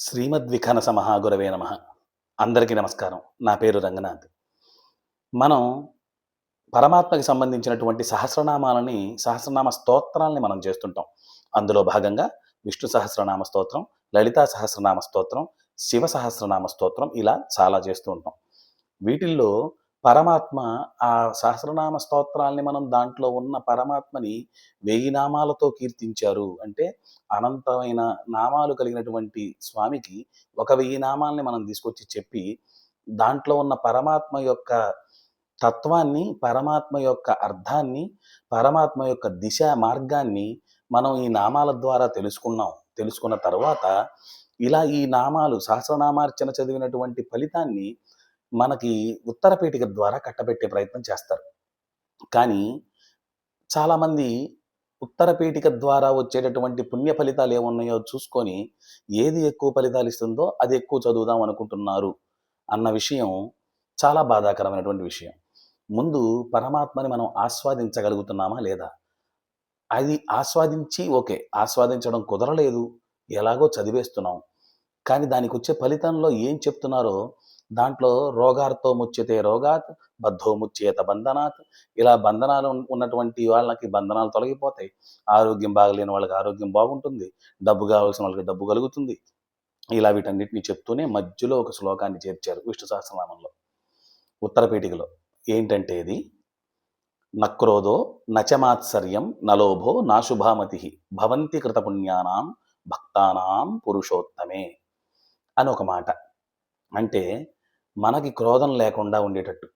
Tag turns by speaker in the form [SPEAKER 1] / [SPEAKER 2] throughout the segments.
[SPEAKER 1] శ్రీమద్విఖనస మహాగురవే నమ. అందరికీ నమస్కారం. నా పేరు రంగనాథ్. మనం పరమాత్మకి సంబంధించినటువంటి సహస్రనామ స్తోత్రాల్ని మనం చేస్తుంటాం. అందులో భాగంగా విష్ణు సహస్రనామ స్తోత్రం, లలితా సహస్రనామ స్తోత్రం, శివ సహస్రనామ స్తోత్రం ఇలా చాలా చేస్తూ ఉంటాం. వీటిల్లో పరమాత్మ ఆ సహస్రనామ స్తోత్రాల్ని మనం దాంట్లో ఉన్న పరమాత్మని 1000 నామాలతో కీర్తించారు. అంటే అనంతమైన నామాలు కలిగినటువంటి స్వామికి ఒక 1000 నామాల్ని మనం తీసుకొచ్చి చెప్పి, దాంట్లో ఉన్న పరమాత్మ యొక్క తత్వాన్ని, పరమాత్మ యొక్క అర్థాన్ని, పరమాత్మ యొక్క దిశ, మార్గాన్ని మనం ఈ నామాల ద్వారా తెలుసుకున్నాం. తెలుసుకున్న తర్వాత ఇలా ఈ నామాలు సహస్రనామార్చన చదివినటువంటి ఫలితాన్ని మనకి ఉత్తరపీఠిక ద్వారా కట్టబెట్టే ప్రయత్నం చేస్తారు. కానీ చాలామంది ఉత్తరపీఠిక ద్వారా వచ్చేటటువంటి పుణ్య ఫలితాలు ఏమున్నాయో చూసుకొని, ఏది ఎక్కువ ఫలితాలిస్తుందో అది ఎక్కువ చదువుదాం అనుకుంటున్నారు అన్న విషయం చాలా బాధాకరమైనటువంటి విషయం. ముందు పరమాత్మని మనం ఆస్వాదించగలుగుతున్నామా లేదా? అది ఆస్వాదించి ఓకే. ఆస్వాదించడం కుదరలేదు. ఎలాగో చదివేస్తున్నాం. కానీ దానికొచ్చే ఫలితంలో ఏం చెప్తున్నారో దాంట్లో రోగార్తో ముచ్యతే రోగాత్, బద్ధో ముచ్యేత బంధనాత్. ఇలా బంధనాలు ఉన్నటువంటి వాళ్ళకి బంధనాలు తొలగిపోతాయి. ఆరోగ్యం బాగలేని వాళ్ళకి ఆరోగ్యం బాగుంటుంది. డబ్బు కావాల్సిన వాళ్ళకి డబ్బు కలుగుతుంది. ఇలా వీటన్నిటిని చెప్తూనే మధ్యలో ఒక శ్లోకాన్ని చేర్చారు విష్ణు సహస్రనామంలో, ఉత్తరపీఠికలో. ఏంటంటే ఇది నక్రోధో నచమాత్సర్యం నలోభో నాశుభామతి భవంతి కృతపుణ్యానాం భక్తానాం పురుషోత్తమే అని ఒక మాట. అంటే మనకి క్రోధం లేకుండా ఉండేటట్టు,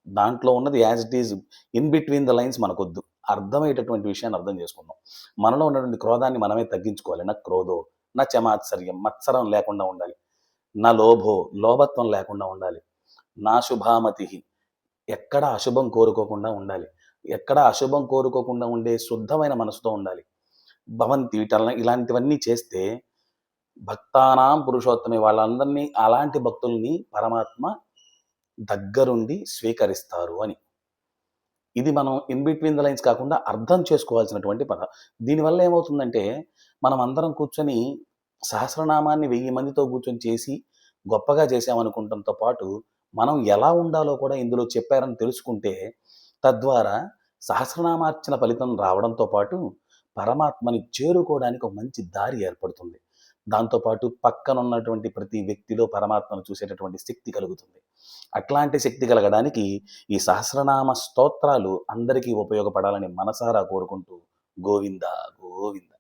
[SPEAKER 1] దాంట్లో ఉన్నది as it is in between the lines మనకొద్దు, అర్థమయ్యేటటువంటి విషయాన్ని అర్థం చేసుకుందాం. మనలో ఉన్నటువంటి క్రోధాన్ని మనమే తగ్గించుకోవాలి. నా క్రోధో నా చమాత్సర్యం, మత్సరం లేకుండా ఉండాలి. నా లోభో, లోభత్వం లేకుండా ఉండాలి. నా శుభామతి, ఎక్కడ అశుభం కోరుకోకుండా ఉండాలి. ఎక్కడ అశుభం కోరుకోకుండా ఉండే శుద్ధమైన మనసుతో ఉండాలి. భవంతి ఇలాంటివన్నీ చేస్తే భక్తానాం పురుషోత్తమే, వాళ్ళందరినీ అలాంటి భక్తుల్ని పరమాత్మ దగ్గరుండి స్వీకరిస్తారు అని. ఇది మనం ఇన్ బిట్వీన్ ద లైన్స్ కాకుండా అర్థం చేసుకోవాల్సినటువంటి పదం. దీనివల్ల ఏమవుతుందంటే, మనం అందరం కూర్చొని సహస్రనామాన్ని 1000 మందితో కూర్చొని చేసి గొప్పగా చేశామనుకుంటంతో పాటు, మనం ఎలా ఉండాలో కూడా ఇందులో చెప్పారని తెలుసుకుంటే, తద్వారా సహస్రనామార్చన ఫలితం రావడంతో పాటు పరమాత్మని చేరుకోవడానికి ఒక మంచి దారి ఏర్పడుతుంది. దాంతోపాటు పక్కనున్నటువంటి ప్రతి వ్యక్తిలో పరమాత్మను చూసేటటువంటి శక్తి కలుగుతుంది. అట్లాంటి శక్తి కలగడానికి ఈ సహస్రనామ స్తోత్రాలు అందరికీ ఉపయోగపడాలని మనసారా కోరుకుంటూ గోవింద గోవింద.